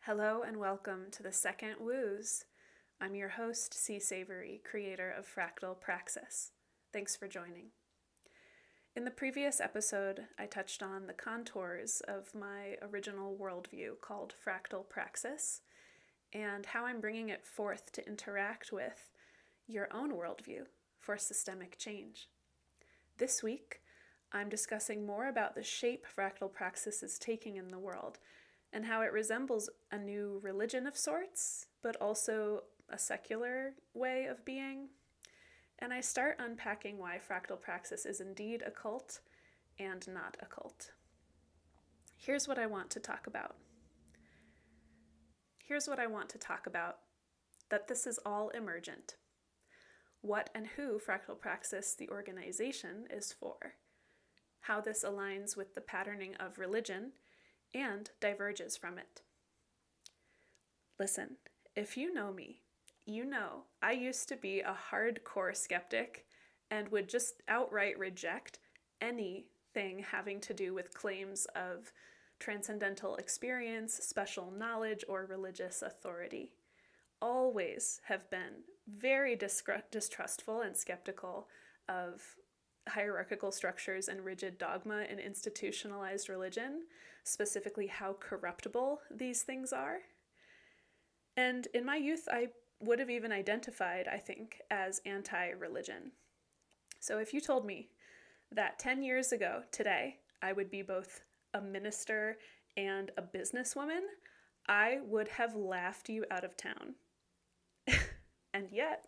Hello and welcome to the second WEWS. I'm your host, C. Savory, creator of Fractal Praxis. Thanks for joining. In the previous episode, I touched on the contours of my original worldview called Fractal Praxis and how I'm bringing it forth to interact with your own worldview for systemic change. This week, I'm discussing more about the shape Fractal Praxis is taking in the world and how it resembles a new religion of sorts, but also a secular way of being. And I start unpacking why Fractal Praxis is indeed a cult and not a cult. Here's what I want to talk about. That this is all emergent. What and who Fractal Praxis, the organization, is for. How this aligns with the patterning of religion and diverges from it. Listen, if you know me, you know I used to be a hardcore skeptic and would just outright reject anything having to do with claims of transcendental experience, special knowledge, or religious authority. Always have been very distrustful and skeptical of hierarchical structures and rigid dogma in institutionalized religion, specifically how corruptible these things are. And in my youth, I would have even identified, I think, as anti-religion. So if you told me that 10 years ago today, I would be both a minister and a businesswoman, I would have laughed you out of town. And yet,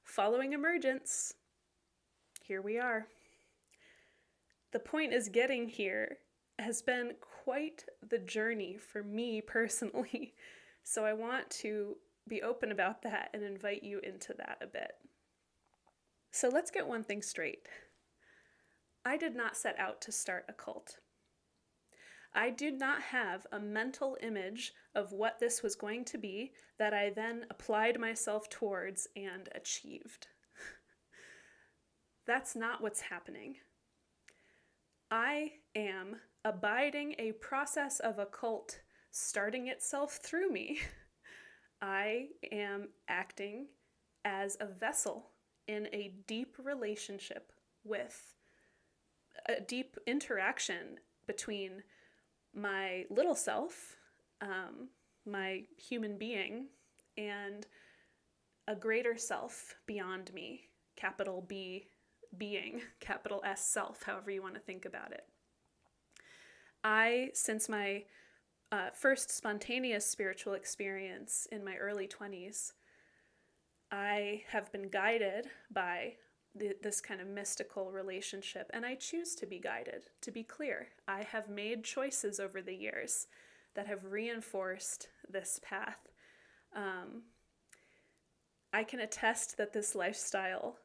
following Emergence, here we are. The point is, getting here has been quite the journey for me personally, so I want to be open about that and invite you into that a bit. So let's get one thing straight. I did not set out to start a cult. I did not have a mental image of what this was going to be that I then applied myself towards and achieved. That's not what's happening. I am abiding a process of a cult starting itself through me. I am acting as a vessel in a deep relationship with a deep interaction between my little self, my human being, and a greater self beyond me, capital B being, capital S self, however you want to think about it. Since my first spontaneous spiritual experience in my early 20s, I have been guided by this kind of mystical relationship, and I choose to be guided. To be clear, I have made choices over the years that have reinforced this path. I can attest that this lifestyle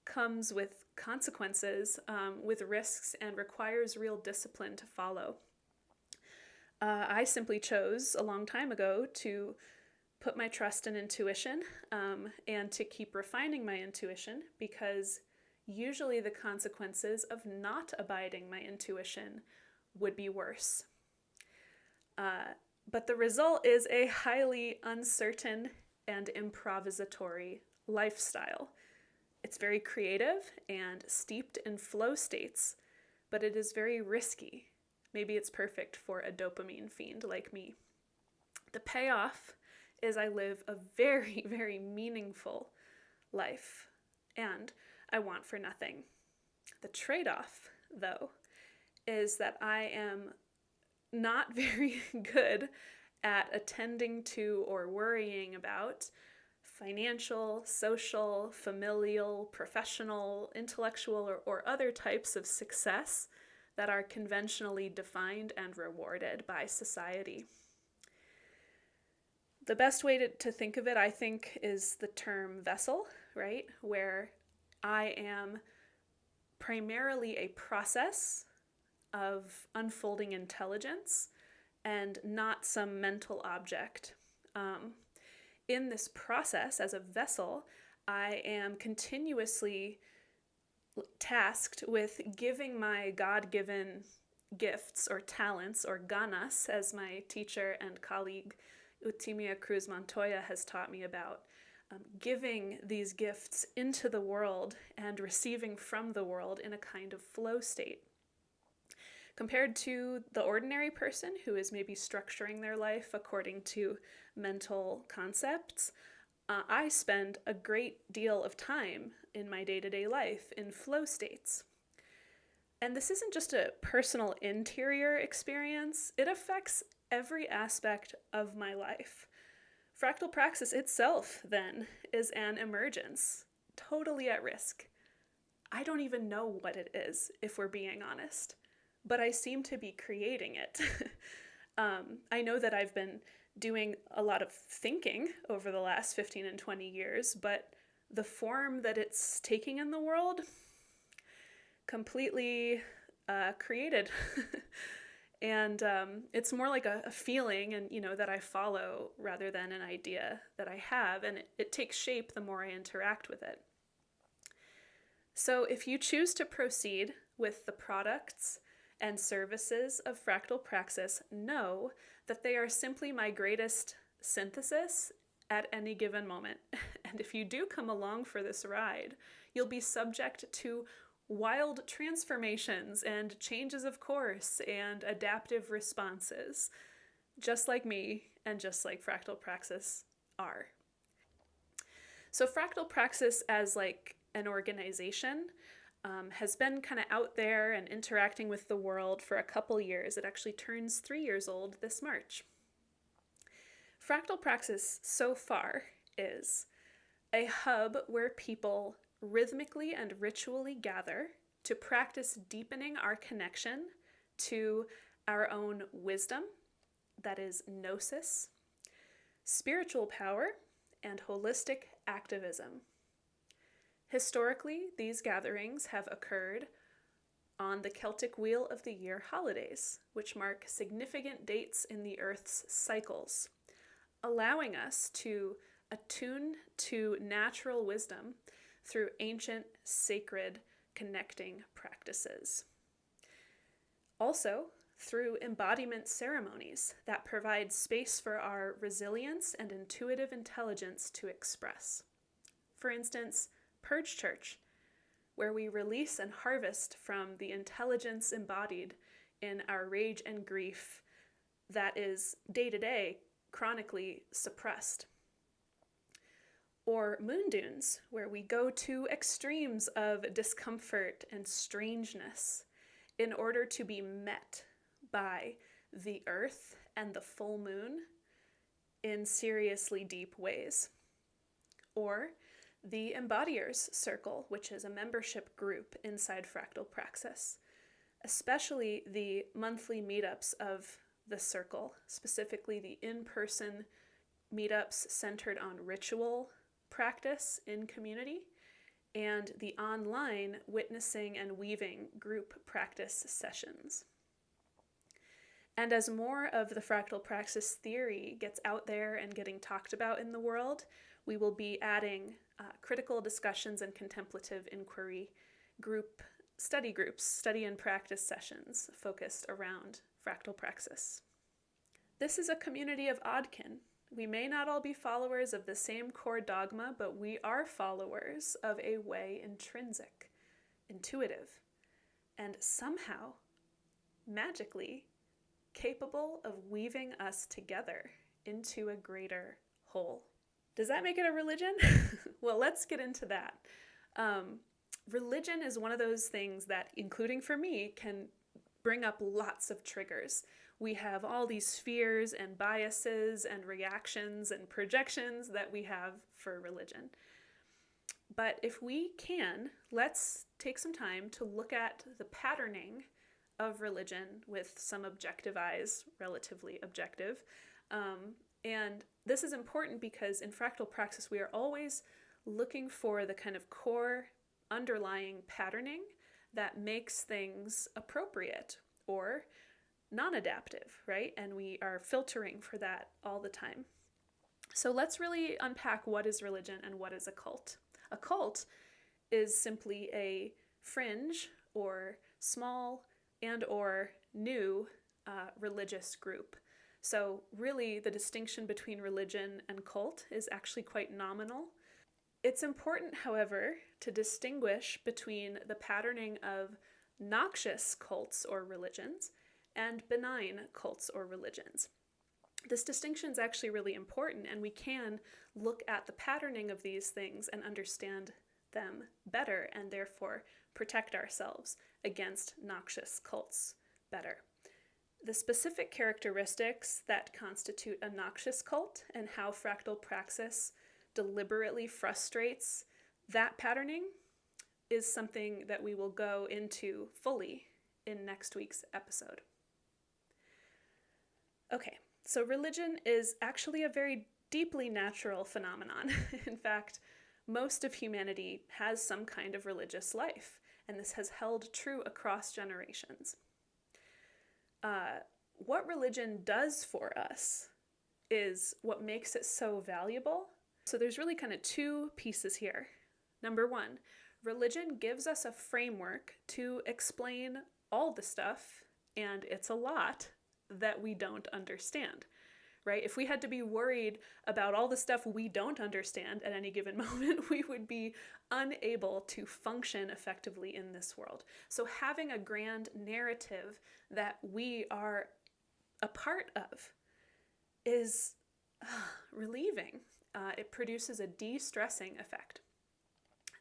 comes with consequences, with risks, and requires real discipline to follow. I simply chose a long time ago to put my trust in intuition and to keep refining my intuition, because usually the consequences of not abiding my intuition would be worse. But the result is a highly uncertain and improvisatory lifestyle. It's very creative and steeped in flow states, but it is very risky. Maybe it's perfect for a dopamine fiend like me. The payoff is I live a very, very meaningful life, and I want for nothing. The trade-off, though, is that I am not very good at attending to or worrying about financial, social, familial, professional, intellectual, or other types of success that are conventionally defined and rewarded by society. The best way to think of it, I think, is the term vessel, right? Where I am primarily a process of unfolding intelligence and not some mental object. In this process, as a vessel, I am continuously tasked with giving my God-given gifts or talents, or ganas, as my teacher and colleague Eutimia Cruz Montoya has taught me about, giving these gifts into the world and receiving from the world in a kind of flow state. Compared to the ordinary person who is maybe structuring their life according to mental concepts, I spend a great deal of time in my day-to-day life in flow states. And this isn't just a personal interior experience, it affects every aspect of my life. Fractal praxis itself, then, is an emergence, totally at risk. I don't even know what it is, if we're being honest, but I seem to be creating it. I know that I've been doing a lot of thinking over the last 15 and 20 years, but the form that it's taking in the world, completely created. And it's more like a feeling, and that I follow rather than an idea that I have, and it takes shape the more I interact with it. So if you choose to proceed with the products and services of Fractal Praxis, know that they are simply my greatest synthesis at any given moment. And if you do come along for this ride, you'll be subject to wild transformations and changes of course and adaptive responses, just like me and just like Fractal Praxis are. So Fractal Praxis as like an organization has been kind of out there and interacting with the world for a couple years. It actually turns 3 years old this March. Fractal Praxis so far is a hub where people rhythmically and ritually gather to practice deepening our connection to our own wisdom, that is gnosis, spiritual power, and holistic activism. Historically, these gatherings have occurred on the Celtic Wheel of the Year holidays, which mark significant dates in the Earth's cycles, allowing us to attune to natural wisdom through ancient, sacred, connecting practices. Also, through embodiment ceremonies that provide space for our resilience and intuitive intelligence to express. For instance, Purge Church, where we release and harvest from the intelligence embodied in our rage and grief that is day-to-day chronically suppressed. Or Moon Dunes, where we go to extremes of discomfort and strangeness in order to be met by the earth and the full moon in seriously deep ways. Or the Embodiers Circle, which is a membership group inside Fractal Praxis, especially the monthly meetups of the circle, specifically the in-person meetups centered on ritual practice in community, and the online witnessing and weaving group practice sessions. And as more of the Fractal Praxis theory gets out there and getting talked about in the world, we will be adding critical discussions and contemplative inquiry study groups, study and practice sessions focused around Fractal Praxis. This is a community of oddkin. We may not all be followers of the same core dogma, but we are followers of a way intrinsic, intuitive, and somehow, magically, capable of weaving us together into a greater whole. Does that make it a religion? Well, let's get into that. Religion is one of those things that, including for me, can bring up lots of triggers. We have all these fears and biases and reactions and projections that we have for religion. But if we can, let's take some time to look at the patterning of religion with some objective eyes, relatively objective. And this is important because in Fractal Praxis, we are always looking for the kind of core underlying patterning that makes things appropriate or non-adaptive, right? And we are filtering for that all the time. So let's really unpack what is religion and what is a cult. A cult is simply a fringe or small and or new religious group So really, the distinction between religion and cult is actually quite nominal. It's important, however, to distinguish between the patterning of noxious cults or religions and benign cults or religions. This distinction is actually really important, and we can look at the patterning of these things and understand them better, and therefore protect ourselves against noxious cults better. The specific characteristics that constitute a noxious cult and how Fractal Praxis deliberately frustrates that patterning is something that we will go into fully in next week's episode. Okay, so religion is actually a very deeply natural phenomenon. In fact, most of humanity has some kind of religious life, and this has held true across generations. What religion does for us is what makes it so valuable. So there's really kind of two pieces here. Number one, religion gives us a framework to explain all the stuff, and it's a lot, that we don't understand, right? If we had to be worried about all the stuff we don't understand at any given moment, we would be unable to function effectively in this world. So having a grand narrative that we are a part of is relieving. It produces a de-stressing effect.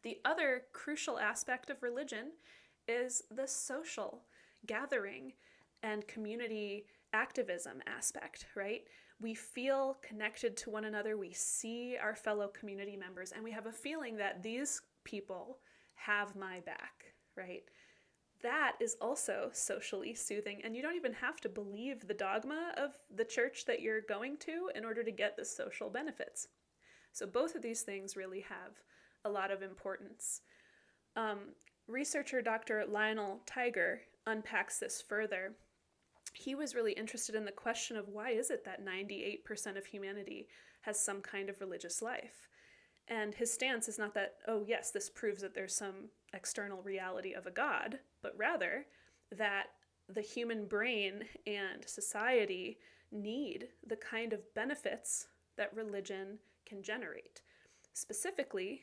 The other crucial aspect of religion is the social gathering and community activism aspect, right? We feel connected to one another, we see our fellow community members, and we have a feeling that these people have my back, right? That is also socially soothing, and you don't even have to believe the dogma of the church that you're going to in order to get the social benefits. So both of these things really have a lot of importance. Researcher Dr. Lionel Tiger unpacks this further. He was really interested in the question of why is it that 98% of humanity has some kind of religious life? And his stance is not that, oh yes, this proves that there's some external reality of a God, but rather that the human brain and society need the kind of benefits that religion can generate. Specifically,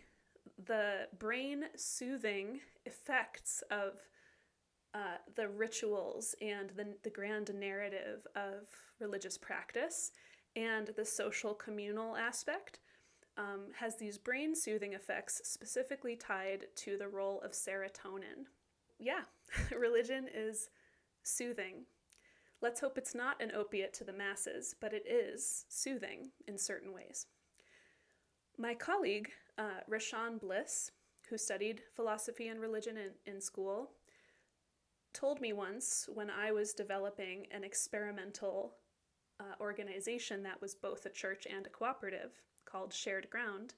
the brain soothing effects of the rituals and the grand narrative of religious practice and the social communal aspect has these brain soothing effects specifically tied to the role of serotonin. Yeah, religion is soothing. Let's hope it's not an opiate to the masses, but it is soothing in certain ways. My colleague, Rashawn Bliss, who studied philosophy and religion in school, told me once when I was developing an experimental organization that was both a church and a cooperative called Shared Ground,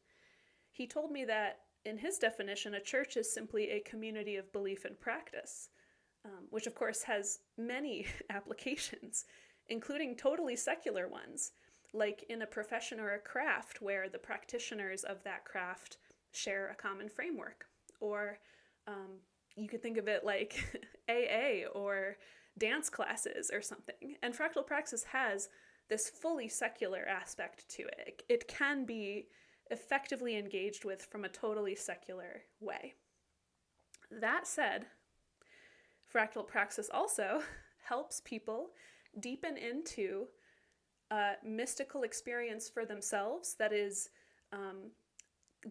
he told me that in his definition, a church is simply a community of belief and practice, which of course has many applications, including totally secular ones, like in a profession or a craft where the practitioners of that craft share a common framework, or you could think of it like AA or dance classes or something. And Fractal Praxis has this fully secular aspect to it. It can be effectively engaged with from a totally secular way. That said, Fractal Praxis also helps people deepen into a mystical experience for themselves that is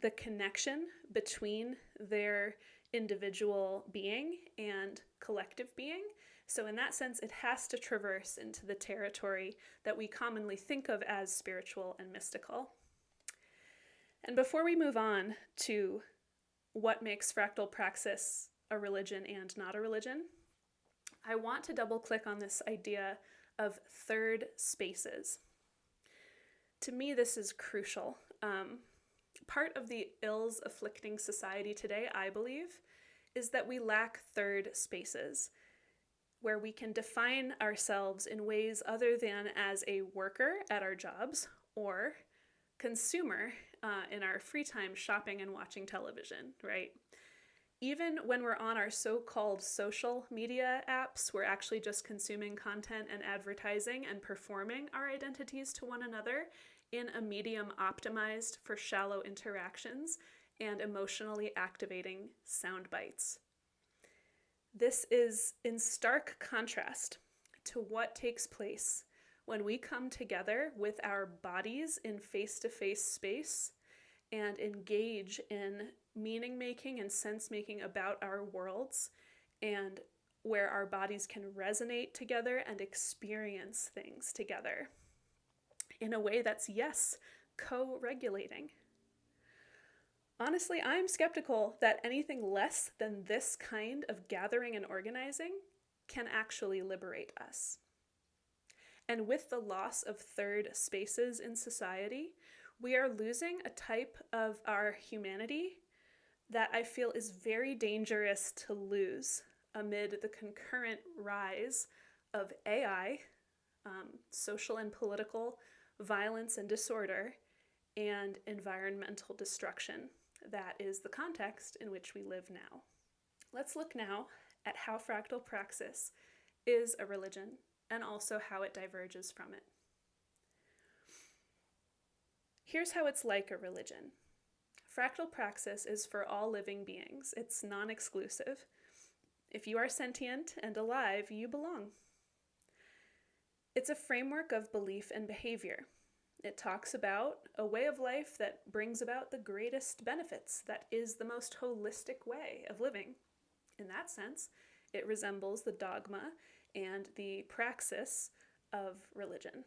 the connection between their individual being and collective being. So in that sense, it has to traverse into the territory that we commonly think of as spiritual and mystical. And before we move on to what makes Fractal Praxis a religion and not a religion, I want to double click on this idea of third spaces. To me, this is crucial. Part of the ills afflicting society today, I believe, is that we lack third spaces where we can define ourselves in ways other than as a worker at our jobs or consumer in our free time shopping and watching television, right? Even when we're on our so-called social media apps, we're actually just consuming content and advertising and performing our identities to one another in a medium optimized for shallow interactions and emotionally activating sound bites. This is in stark contrast to what takes place when we come together with our bodies in face-to-face space and engage in meaning making and sense making about our worlds, and where our bodies can resonate together and experience things together in a way that's, yes, co-regulating. Honestly, I'm skeptical that anything less than this kind of gathering and organizing can actually liberate us. And with the loss of third spaces in society, we are losing a type of our humanity that I feel is very dangerous to lose amid the concurrent rise of AI, social and political violence and disorder, and environmental destruction. That is the context in which we live now. Let's look now at how fractal praxis is a religion and also how it diverges from it. Here's how it's like a religion. Fractal praxis is for all living beings. It's non-exclusive. If you are sentient and alive, you belong. It's a framework of belief and behavior. It talks about a way of life that brings about the greatest benefits, that is the most holistic way of living. In that sense, it resembles the dogma and the praxis of religion.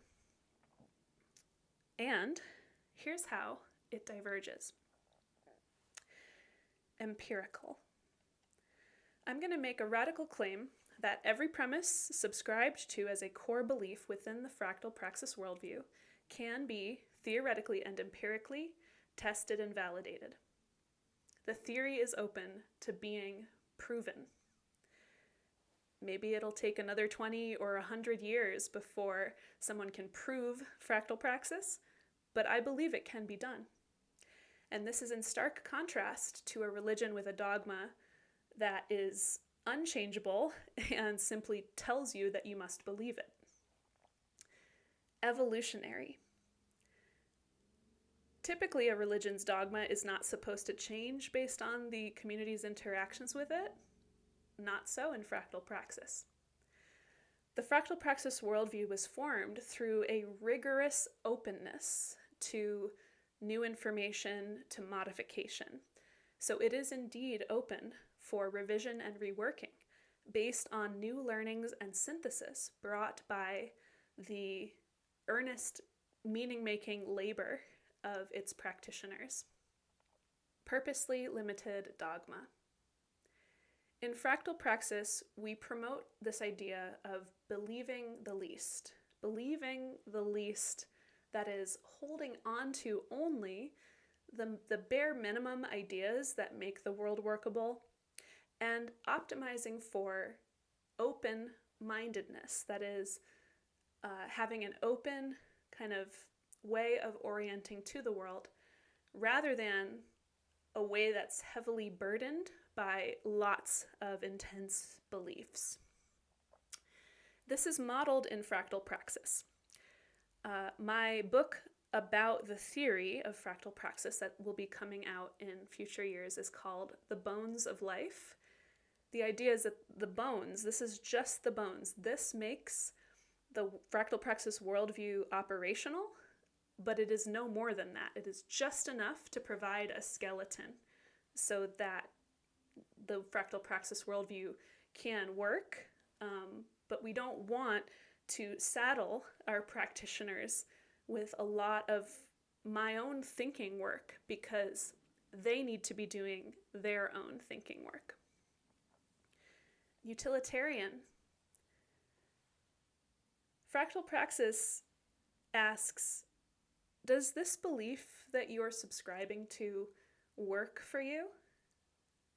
And here's how it diverges. Empirical. I'm going to make a radical claim that every premise subscribed to as a core belief within the fractal praxis worldview can be theoretically and empirically tested and validated. The theory is open to being proven. Maybe it'll take another 20 or 100 years before someone can prove fractal praxis, but I believe it can be done. And this is in stark contrast to a religion with a dogma that is unchangeable and simply tells you that you must believe it. Evolutionary. Typically, a religion's dogma is not supposed to change based on the community's interactions with it. Not so in fractal praxis. The fractal praxis worldview was formed through a rigorous openness to new information, to modification. So it is indeed open for revision and reworking based on new learnings and synthesis brought by the earnest meaning-making labor of its practitioners. Purposely limited dogma. In fractal praxis, we promote this idea of believing the least that is holding on to only the bare minimum ideas that make the world workable, and optimizing for open-mindedness, that is, having an open kind of way of orienting to the world, rather than a way that's heavily burdened by lots of intense beliefs. This is modeled in fractal praxis. My book about the theory of fractal praxis that will be coming out in future years is called The Bones of Life. The idea is that the bones, this is just the bones. This makes the fractal praxis worldview operational, but it is no more than that. It is just enough to provide a skeleton so that the fractal praxis worldview can work, but we don't want to saddle our practitioners with a lot of my own thinking work because they need to be doing their own thinking work. Utilitarian. Fractal praxis asks, does this belief that you're subscribing to work for you?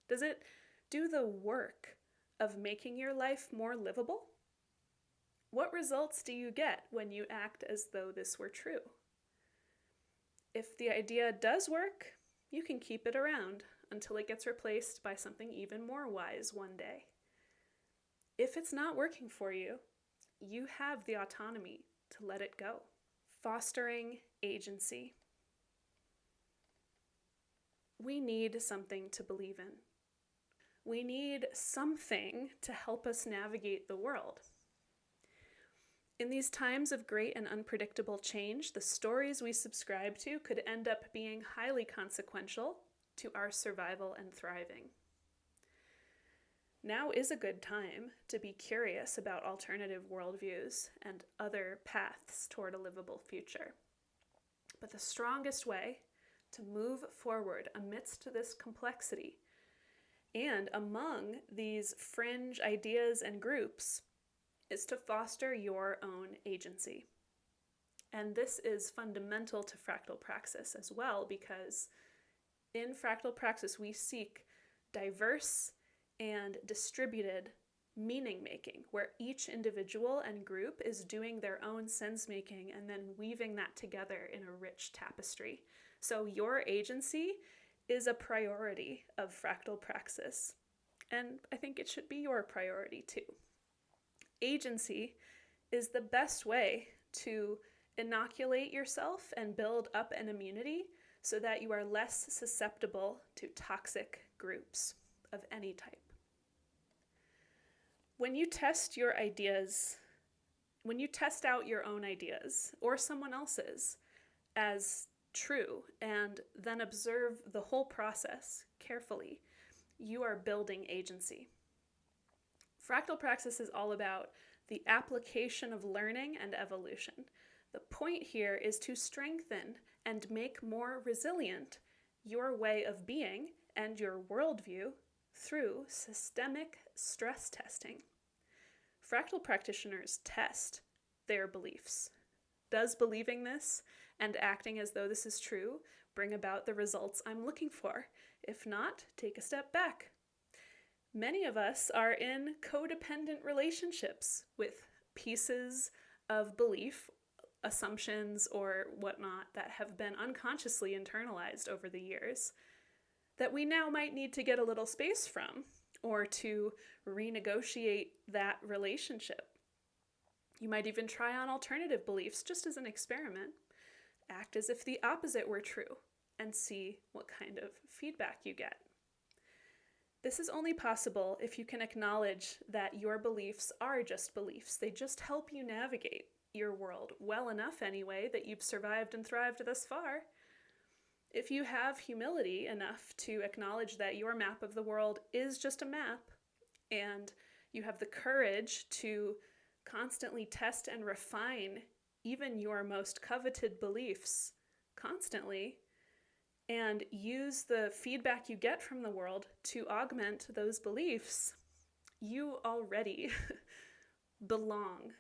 Does it do the work of making your life more livable? What results do you get when you act as though this were true? If the idea does work, you can keep it around until it gets replaced by something even more wise one day. If it's not working for you, you have the autonomy to let it go. Fostering agency. We need something to believe in. We need something to help us navigate the world. In these times of great and unpredictable change, the stories we subscribe to could end up being highly consequential to our survival and thriving. Now is a good time to be curious about alternative worldviews and other paths toward a livable future. But the strongest way to move forward amidst this complexity and among these fringe ideas and groups is to foster your own agency. And this is fundamental to Fractal Praxis as well, because in Fractal Praxis we seek diverse and distributed meaning making, where each individual and group is doing their own sense making and then weaving that together in a rich tapestry. So your agency is a priority of Fractal Praxis, and I think it should be your priority too. Agency is the best way to inoculate yourself and build up an immunity so that you are less susceptible to toxic groups of any type. When you test your ideas, when you test out your own ideas or someone else's as true and then observe the whole process carefully, you are building agency. Fractal Praxis is all about the application of learning and evolution. The point here is to strengthen and make more resilient your way of being and your worldview through systemic stress testing. Fractal practitioners test their beliefs. Does believing this and acting as though this is true bring about the results I'm looking for? If not, take a step back. Many of us are in codependent relationships with pieces of belief, assumptions, or whatnot that have been unconsciously internalized over the years that we now might need to get a little space from or to renegotiate that relationship. You might even try on alternative beliefs just as an experiment. Act as if the opposite were true and see what kind of feedback you get. This is only possible if you can acknowledge that your beliefs are just beliefs. They just help you navigate your world well enough anyway that you've survived and thrived thus far. If you have humility enough to acknowledge that your map of the world is just a map, and you have the courage to constantly test and refine even your most coveted beliefs constantly, and use the feedback you get from the world to augment those beliefs, you already belong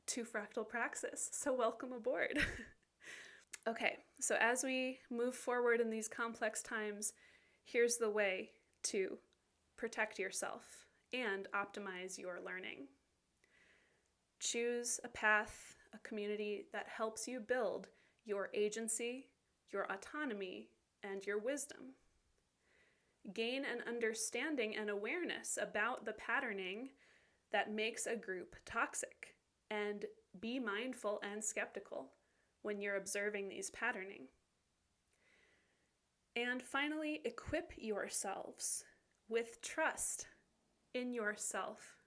to Fractal Praxis. So welcome aboard. Okay, so as we move forward in these complex times, here's the way to protect yourself and optimize your learning. Choose a path, a community that helps you build your agency, your autonomy, and your wisdom. Gain an understanding and awareness about the patterning that makes a group toxic, and be mindful and skeptical when you're observing these patterning. And finally, equip yourselves with trust in yourself,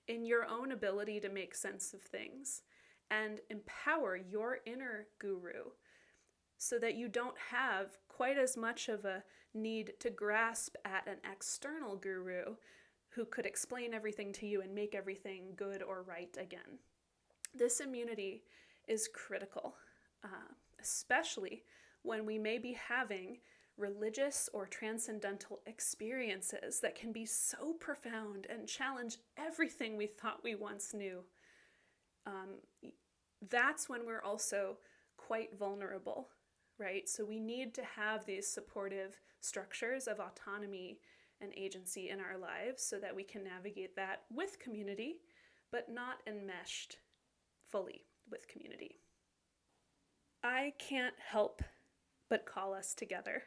in your own ability to make sense of things, and empower your inner guru so that you don't have quite as much of a need to grasp at an external guru who could explain everything to you and make everything good or right again. This immunity is critical, especially when we may be having religious or transcendental experiences that can be so profound and challenge everything we thought we once knew. That's when we're also quite vulnerable, right? So we need to have these supportive structures of autonomy and agency in our lives so that we can navigate that with community, but not enmeshed fully with community. I can't help but call us together.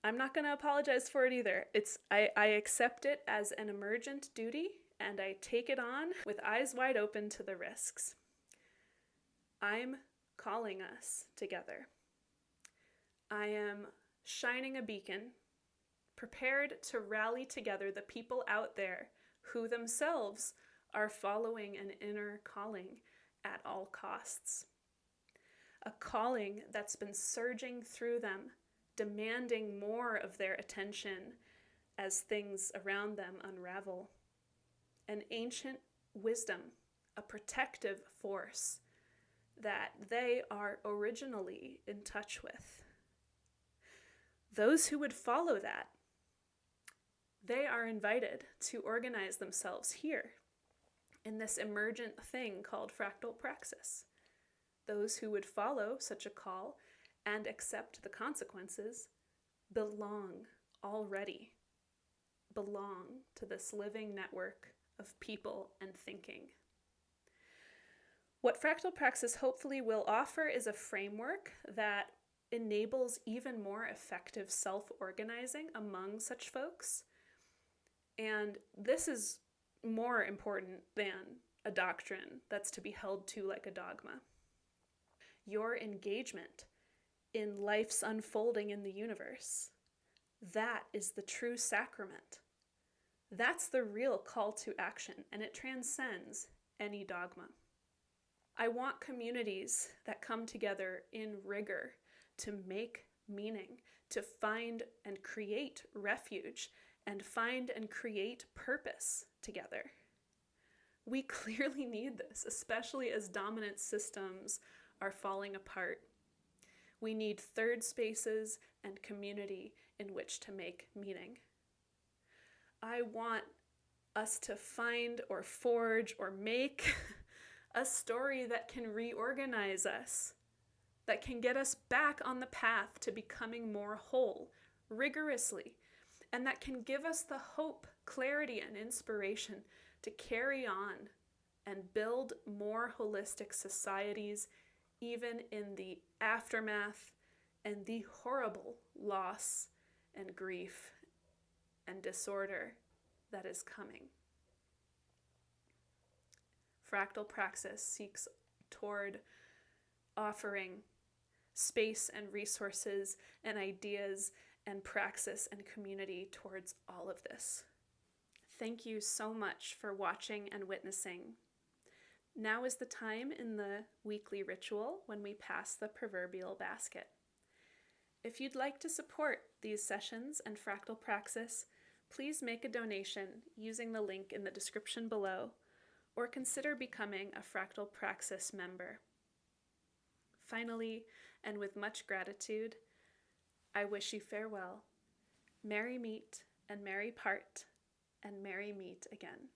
I'm not going to apologize for it either. I accept it as an emergent duty, and I take it on with eyes wide open to the risks. I'm calling us together. I am shining a beacon, prepared to rally together the people out there who themselves are following an inner calling at all costs. A calling that's been surging through them, demanding more of their attention as things around them unravel. An ancient wisdom, a protective force that they are originally in touch with. Those who would follow that, they are invited to organize themselves here in this emergent thing called Fractal Praxis. Those who would follow such a call and accept the consequences belong already, belong to this living network of people and thinking. What Fractal Praxis hopefully will offer is a framework that enables even more effective self-organizing among such folks. And this is more important than a doctrine that's to be held to like a dogma. Your engagement in life's unfolding in the universe, that is the true sacrament. That's the real call to action, and it transcends any dogma. I want communities that come together in rigor to make meaning, to find and create refuge, and find and create purpose together. We clearly need this, especially as dominant systems are falling apart. We need third spaces and community in which to make meaning. I want us to find or forge or make a story that can reorganize us, that can get us back on the path to becoming more whole, rigorously, and that can give us the hope, clarity, and inspiration to carry on and build more holistic societies, even in the aftermath and the horrible loss and grief and disorder that is coming. Fractal Praxis seeks toward offering space and resources and ideas and praxis and community towards all of this. Thank you so much for watching and witnessing. Now is the time in the weekly ritual when we pass the proverbial basket. If you'd like to support these sessions and Fractal Praxis, please make a donation using the link in the description below, or consider becoming a Fractal Praxis member. Finally, and with much gratitude, I wish you farewell. Merry meet and merry part, and merry meet again.